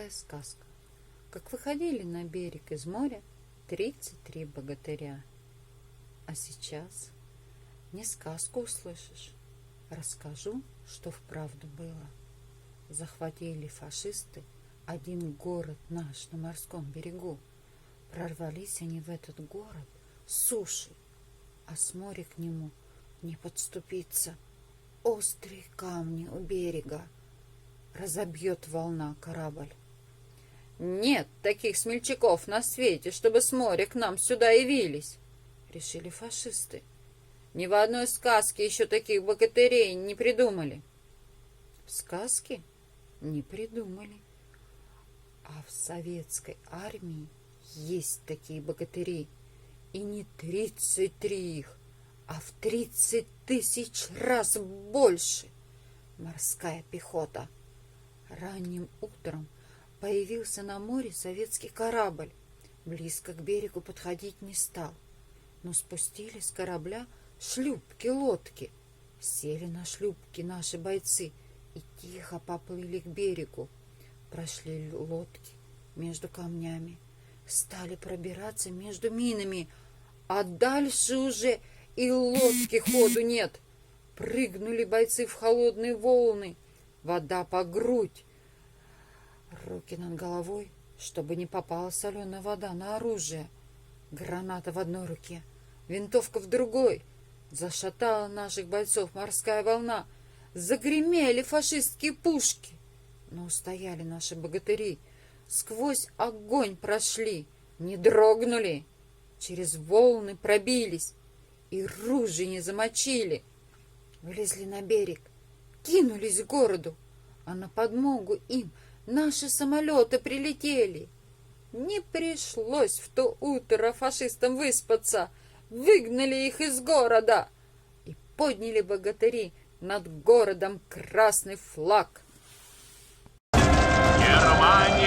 морская сказка. Как выходили на берег из моря 33 богатыря. А сейчас не сказку услышишь, расскажу, что вправду было. Захватили фашисты один город наш на морском берегу. Прорвались они в этот город с суши, а с моря к нему не подступиться. Острые камни у берега, разобьет волна корабль. Нет таких смельчаков на свете, чтобы с моря к нам сюда явились, решили фашисты. Ни в одной сказке еще таких богатырей не придумали. В сказке не придумали. А в советской армии есть такие богатыри. И не 33 их, а в 30 тысяч раз больше. Морская пехота. Ранним утром появился на море советский корабль. Близко к берегу подходить не стал. Но спустили с корабля шлюпки-лодки. Сели на шлюпки наши бойцы и тихо поплыли к берегу. Прошли лодки между камнями, стали пробираться между минами, а дальше уже и лодки ходу нет. Прыгнули бойцы в холодные волны, вода по грудь. Руки над головой, чтобы не попала соленая вода на оружие. Граната в одной руке, винтовка в другой. Зашатала наших бойцов морская волна. Загремели фашистские пушки. Но устояли наши богатыри. Сквозь огонь прошли, не дрогнули. Через волны пробились и ружья не замочили. Вылезли на берег, кинулись к городу, а на подмогу им наши самолеты прилетели. Не пришлось в то утро фашистам выспаться. Выгнали их из города и подняли богатыри над городом красный флаг. Германия!